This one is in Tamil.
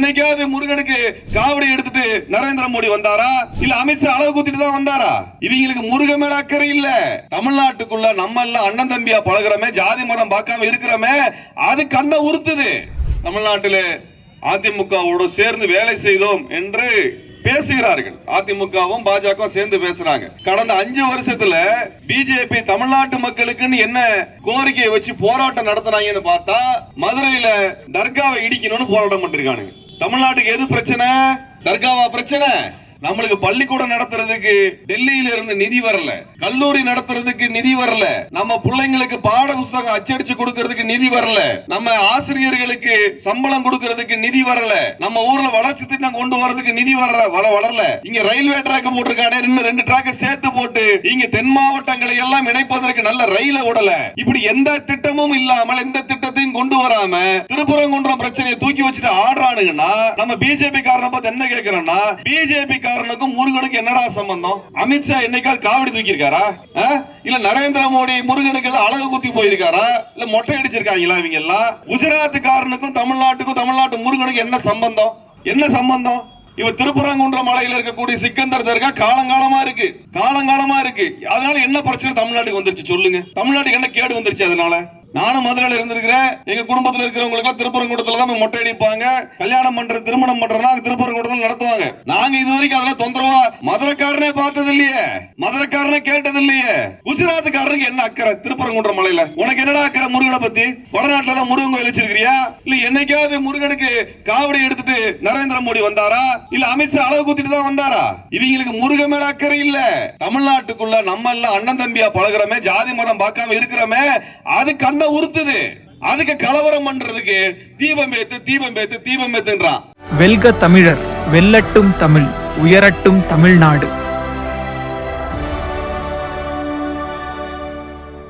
என்னைக்காவது முருகனுக்கு காவடி எடுத்துட்டு நரேந்திர மோடி வந்தாரா? இல்ல அமித்ஷா அளவு குத்திட்டு தான் வந்தாரா? இவங்களுக்கு முருகன் மேல அக்கறை இல்ல. தமிழ்நாட்டுக்குள்ள நம்ம எல்லாம் அண்ணன் தம்பியா பழகுறமே, ஜாதி மதம் பார்க்காம இருக்கிறோமே, அது கண்ணை உறுத்துது. தமிழ்நாட்டில் அதிமுகவோடு சேர்ந்து வேலை செய்தோம் என்று பேசுகிறார்கள். அதிமுகவும் பாஜக சேர்ந்து பேசுறாங்க. கடந்த 5 வருஷத்துல பிஜேபி தமிழ்நாட்டு மக்களுக்குன்னு என்ன கோரிக்கையை வச்சு போராட்டம் நடத்தினாங்கன்னு பார்த்தா, மதுரையில தர்காவை இடிக்கணும்னு போராட்டம் பண்ணிருக்கானுங்க. தமிழ்நாட்டுக்கு எது பிரச்சனை? தர்காவா பிரச்சனை? நம்மளுக்கு பள்ளிக்கூடம் நடத்துறதுக்கு டெல்லியில இருந்து நிதி வரல, கல்லூரி நடத்துறதுக்கு நிதி வரல, நம்ம பிள்ளைங்களுக்கு பாட புத்தகம் அச்சடிச்சு கொடுக்கறதுக்கு நிதி வரல, நம்ம ஆசிரியர்களுக்கு சம்பளம் கொடுக்கறதுக்கு நிதி வரல, நம்ம ஊர்ல வளர்ச்சி திட்டம் கொண்டு வரதுக்கு நிதி வளரல. இங்க ரயில்வே டிராக் போட்டிருக்கானே, இன்னும் 2 டிராக் சேர்த்து போட்டு இங்க தென் மாவட்டங்களை எல்லாம் இணைப்பதற்கு நல்ல ரயில ஓடல. இப்படி எந்த திட்டமும் இல்லாமல், எந்த திட்டத்தையும் கொண்டு வராம திருப்பரங்குன்றம் பிரச்சனையை தூக்கி வச்சுட்டு ஆடுறானுங்கன்னா, நம்ம பிஜேபி காரனை பார்த்து என்ன கேட்கிறோம்னா, பிஜேபி முருகனுக்கு என்னடா சம்பந்தம்? அமித்ஷா என்னைக்காவது காவடி தூக்கி இருக்காரா? இல்ல நரேந்திர மோடி முருகனுக்கு அழகு குத்தி போயிருக்காரா? இல்ல மொட்டை அடிச்சிருக்காங்களா? இவங்க எல்லாம் குஜராத்துக்காரனுக்கும் தமிழ்நாட்டுக்கும், தமிழ்நாட்டு முருகனுக்கு என்ன சம்பந்தம்? என்ன சம்பந்தம்? இவ திருப்பரங்குன்ற மலையில இருக்கக்கூடிய சிக்கந்தர் தர்கா காலங்காலமா இருக்கு, காலங்காலமா இருக்கு. அதனால என்ன பிரச்சனை தமிழ்நாட்டுக்கு வந்துருச்சு சொல்லுங்க? தமிழ்நாட்டுக்கு என்ன கேடு வந்துருச்சு? அதனால நானும் மதுரையில இருந்திருக்கிறேன். எங்க குடும்பத்தில் இருக்கிறவங்களுக்கு திருப்பரங்குன்றத்துல தான் மொட்டை அடிப்பாங்க. கல்யாணம் பண்ற, திருமணம் பண்றதுனா திருப்பரங்குன்றத்துல நடத்துவாங்க. நாங்க இது வரைக்கும் அதெல்லாம் தொந்தரவா மதுரைக்காரனே பார்த்தது இல்லையே, மதுரைக்காரனே கேட்டது இல்லையே. குஜராத்துக்காரனுக்கு என்ன அக்கறை திருப்பரங்குன்ற மலையில? உனக்கு என்னடா அக்கறை முருகனை பத்தி? வடநாட்டுல தான் முருகன் கோயில் வச்சிருக்கிறியா? இல்ல என்னைக்காவது முருகனுக்கு காவடி எடுத்துட்டு நரேந்திர மோடி வந்தாரா? இல்ல அமித்ஷா அளவு குத்திட்டு தான் வந்தாரா? இவங்களுக்கு முருகன் மேல அக்கறை இல்ல. தமிழ்நாட்டுக்குள்ள நம்ம எல்லாம் அண்ணன் தம்பியா பழகுறமே, ஜாதி மதம் பார்க்காம இருக்கிறோமே, அது கண்ண உறுத்துது. அதுக்கு கலவரம் பண்றதுக்கு தீபம் ஏத்து, தீபம் ஏத்து, தீபம் ஏத்துன்றான். வெல்க தமிழர், வெல்லட்டும் தமிழ், உயரட்டும் தமிழ்நாடு.